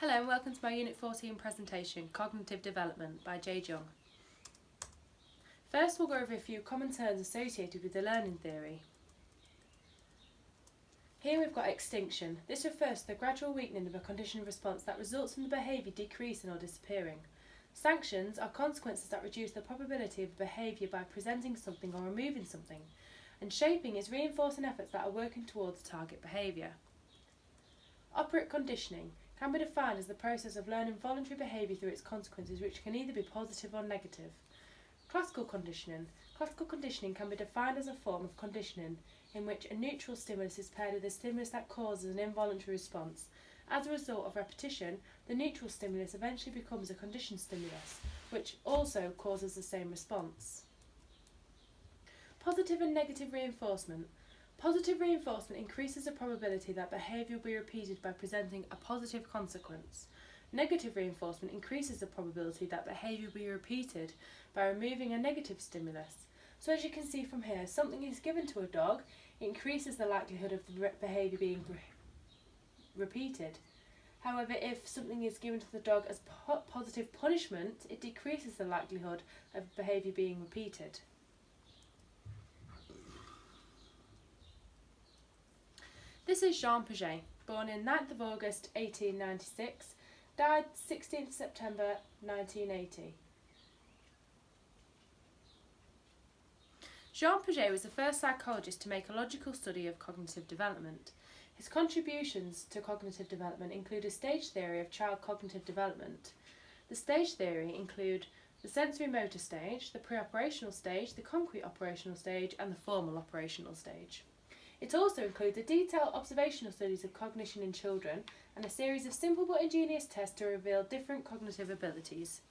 Hello and welcome to my Unit 14 presentation, Cognitive Development by Jay Jung. First we'll go over a few common terms associated with the learning theory. Here we've got extinction. This refers to the gradual weakening of a conditioned response that results in the behaviour decreasing or disappearing. Sanctions are consequences that reduce the probability of a behaviour by presenting something or removing something. And shaping is reinforcing efforts that are working towards a target behaviour. Operant conditioning can be defined as the process of learning voluntary behaviour through its consequences, which can either be positive or negative. Classical conditioning. Classical conditioning can be defined as a form of conditioning in which a neutral stimulus is paired with a stimulus that causes an involuntary response. As a result of repetition, the neutral stimulus eventually becomes a conditioned stimulus, which also causes the same response. Positive and negative reinforcement. Positive reinforcement increases the probability that behaviour will be repeated by presenting a positive consequence. Negative reinforcement increases the probability that behaviour will be repeated by removing a negative stimulus. So as you can see from here, something is given to a dog, it increases the likelihood of the behaviour being repeated. However, if something is given to the dog as positive punishment, it decreases the likelihood of behaviour being repeated. This is Jean Piaget, born in 9th of August 1896, died 16th September 1980. Jean Piaget was the first psychologist to make a logical study of cognitive development. His contributions to cognitive development include a stage theory of child cognitive development. The stage theory include the sensory motor stage, the pre-operational stage, the concrete operational stage, and the formal operational stage. It also includes a detailed observational studies of cognition in children and a series of simple but ingenious tests to reveal different cognitive abilities.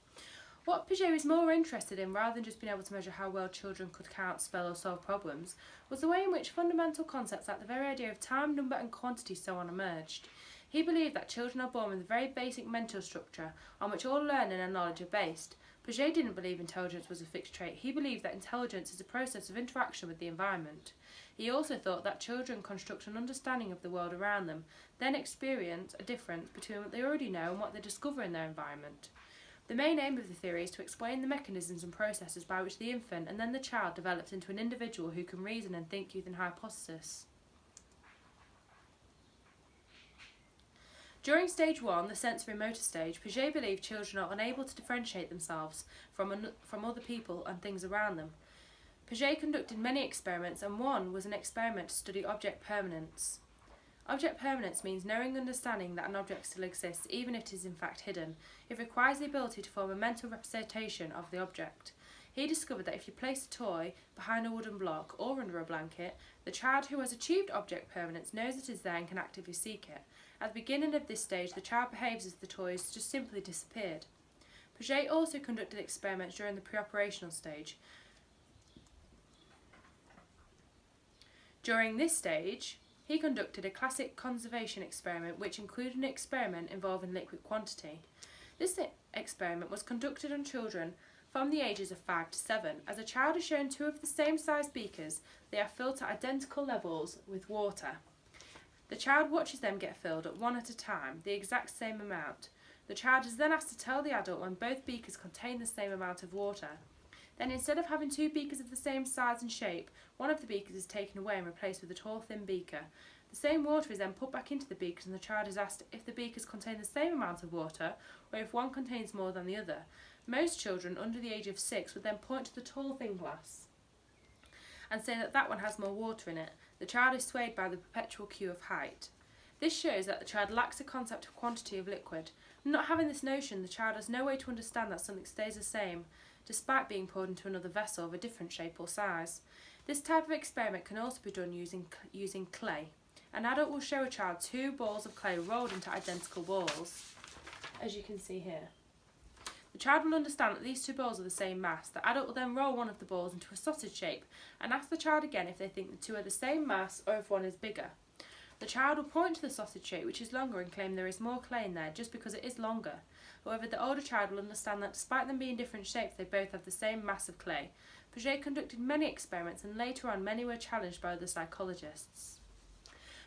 What Piaget was more interested in, rather than just being able to measure how well children could count, spell or solve problems, was the way in which fundamental concepts like the very idea of time, number and quantity so on emerged. He believed that children are born with a very basic mental structure on which all learning and knowledge are based. Piaget didn't believe intelligence was a fixed trait. He believed that intelligence is a process of interaction with the environment. He also thought that children construct an understanding of the world around them, then experience a difference between what they already know and what they discover in their environment. The main aim of the theory is to explain the mechanisms and processes by which the infant and then the child develops into an individual who can reason and think using hypothesis. During stage 1, the sensory motor stage, Piaget believed children are unable to differentiate themselves from other people and things around them. Piaget conducted many experiments, and one was an experiment to study object permanence. Object permanence means knowing and understanding that an object still exists, even if it is in fact hidden. It requires the ability to form a mental representation of the object. He discovered that if you place a toy behind a wooden block or under a blanket, the child who has achieved object permanence knows it is there and can actively seek it. At the beginning of this stage, the child behaves as if the toy has just simply disappeared. Piaget also conducted experiments during the pre-operational stage. During this stage, he conducted a classic conservation experiment which included an experiment involving liquid quantity. This experiment was conducted on children from the ages of 5 to 7. As a child is shown two of the same size beakers, they are filled to identical levels with water. The child watches them get filled at one at a time, the exact same amount. The child is then asked to tell the adult when both beakers contain the same amount of water. Then instead of having two beakers of the same size and shape, one of the beakers is taken away and replaced with a tall, thin beaker. The same water is then put back into the beakers and the child is asked if the beakers contain the same amount of water or if one contains more than the other. Most children under the age of 6 would then point to the tall, thin glass and say that that one has more water in it. The child is swayed by the perpetual cue of height. This shows that the child lacks a concept of quantity of liquid. Not having this notion, the child has no way to understand that something stays the same, despite being poured into another vessel of a different shape or size. This type of experiment can also be done using clay. An adult will show a child two balls of clay rolled into identical balls, as you can see here. The child will understand that these two balls are the same mass. The adult will then roll one of the balls into a sausage shape and ask the child again if they think the two are the same mass or if one is bigger. The child will point to the sausage shape, which is longer, and claim there is more clay in there just because it is longer. However, the older child will understand that despite them being different shapes, they both have the same mass of clay. Piaget conducted many experiments, and later on many were challenged by other psychologists.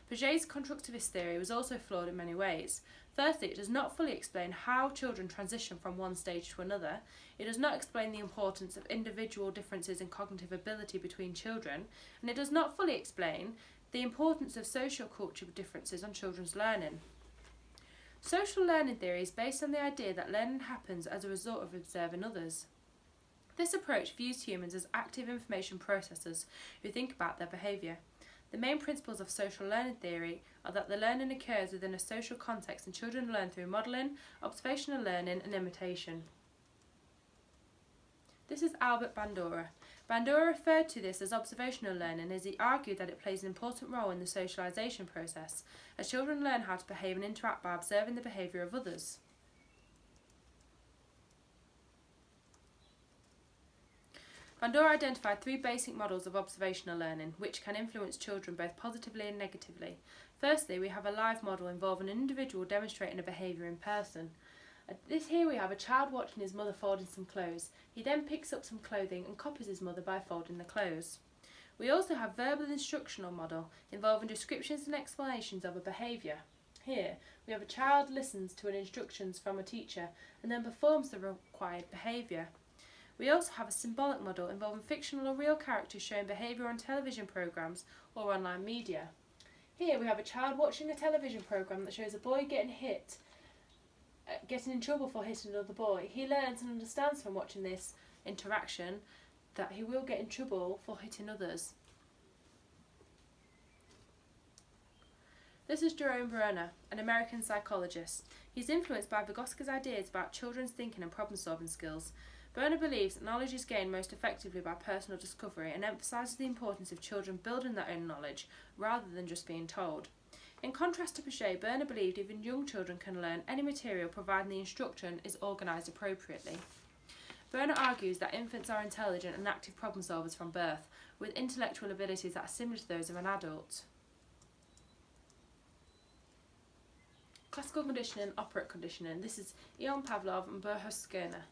Piaget's constructivist theory was also flawed in many ways. Firstly, it does not fully explain how children transition from one stage to another. It does not explain the importance of individual differences in cognitive ability between children, and it does not fully explain the importance of socio-cultural differences on children's learning. Social learning theory is based on the idea that learning happens as a result of observing others. This approach views humans as active information processors who think about their behaviour. The main principles of social learning theory are that the learning occurs within a social context and children learn through modelling, observational learning and imitation. This is Albert Bandura. Bandura referred to this as observational learning as he argued that it plays an important role in the socialisation process, as children learn how to behave and interact by observing the behaviour of others. Bandura identified 3 basic models of observational learning, which can influence children both positively and negatively. Firstly, we have a live model involving an individual demonstrating a behaviour in person. Here we have a child watching his mother folding some clothes. He then picks up some clothing and copies his mother by folding the clothes. We also have verbal instructional model involving descriptions and explanations of a behaviour. Here we have a child listens to instructions from a teacher and then performs the required behaviour. We also have a symbolic model involving fictional or real characters showing behaviour on television programmes or online media. Here we have a child watching a television programme that shows a boy getting in trouble for hitting another boy. He learns and understands from watching this interaction that he will get in trouble for hitting others. This is Jerome Bruner, an American psychologist. He's influenced by Vygotsky's ideas about children's thinking and problem-solving skills. Bruner believes that knowledge is gained most effectively by personal discovery and emphasises the importance of children building their own knowledge rather than just being told. In contrast to Piaget, Bruner believed even young children can learn any material providing the instruction is organised appropriately. Bruner argues that infants are intelligent and active problem solvers from birth, with intellectual abilities that are similar to those of an adult. Classical conditioning and operant conditioning. This is Ion Pavlov and Berhus Skerner.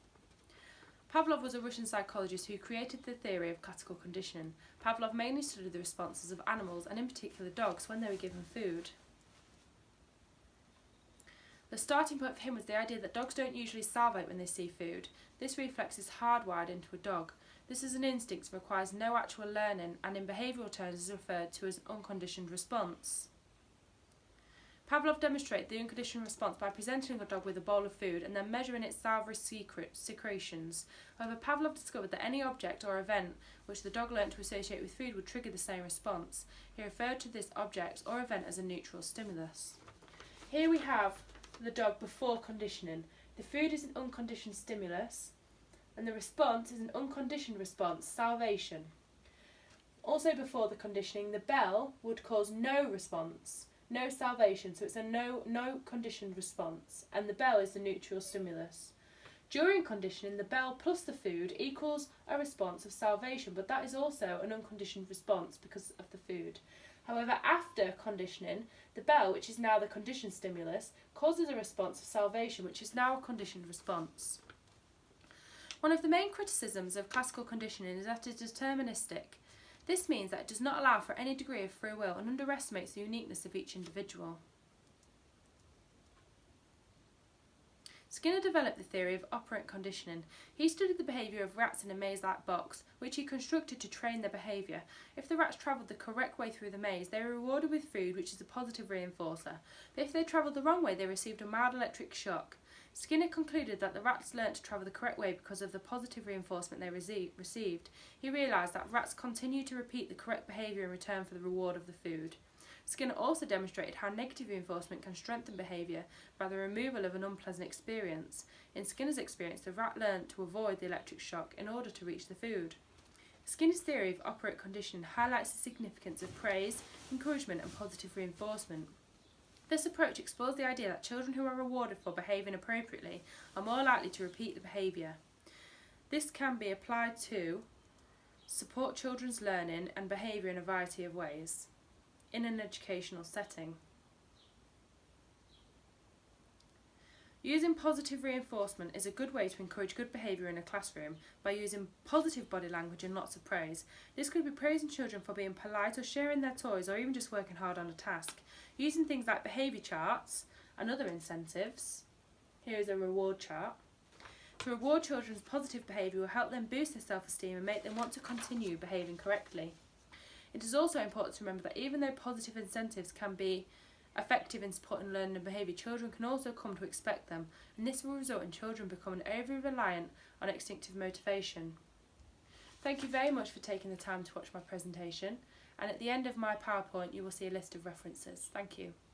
Pavlov was a Russian psychologist who created the theory of classical conditioning. Pavlov mainly studied the responses of animals, and in particular dogs, when they were given food. The starting point for him was the idea that dogs don't usually salivate when they see food. This reflex is hardwired into a dog. This is an instinct that requires no actual learning, and in behavioural terms is referred to as an unconditioned response. Pavlov demonstrated the unconditioned response by presenting a dog with a bowl of food and then measuring its salivary secretions. However, Pavlov discovered that any object or event which the dog learnt to associate with food would trigger the same response. He referred to this object or event as a neutral stimulus. Here we have the dog before conditioning. The food is an unconditioned stimulus, and the response is an unconditioned response, salivation. Also before the conditioning, the bell would cause no response. No salivation, so it's a no conditioned response, and the bell is the neutral stimulus. During conditioning, the bell plus the food equals a response of salivation, but that is also an unconditioned response because of the food. However, after conditioning, the bell, which is now the conditioned stimulus, causes a response of salivation, which is now a conditioned response. One of the main criticisms of classical conditioning is that it is deterministic. This means that it does not allow for any degree of free will and underestimates the uniqueness of each individual. Skinner developed the theory of operant conditioning. He studied the behaviour of rats in a maze-like box, which he constructed to train their behaviour. If the rats travelled the correct way through the maze, they were rewarded with food, which is a positive reinforcer. But if they travelled the wrong way, they received a mild electric shock. Skinner concluded that the rats learnt to travel the correct way because of the positive reinforcement they received. He realised that rats continued to repeat the correct behaviour in return for the reward of the food. Skinner also demonstrated how negative reinforcement can strengthen behaviour by the removal of an unpleasant experience. In Skinner's experience, the rat learnt to avoid the electric shock in order to reach the food. Skinner's theory of operant conditioning highlights the significance of praise, encouragement and positive reinforcement. This approach explores the idea that children who are rewarded for behaving appropriately are more likely to repeat the behaviour. This can be applied to support children's learning and behaviour in a variety of ways in an educational setting. Using positive reinforcement is a good way to encourage good behaviour in a classroom by using positive body language and lots of praise. This could be praising children for being polite or sharing their toys or even just working hard on a task. Using things like behaviour charts and other incentives. Here is a reward chart. To reward children's positive behaviour will help them boost their self-esteem and make them want to continue behaving correctly. It is also important to remember that even though positive incentives can be effective in supporting learning and behaviour, children can also come to expect them, and this will result in children becoming overly reliant on instinctive motivation. Thank you very much for taking the time to watch my presentation, and at the end of my PowerPoint you will see a list of references. Thank you.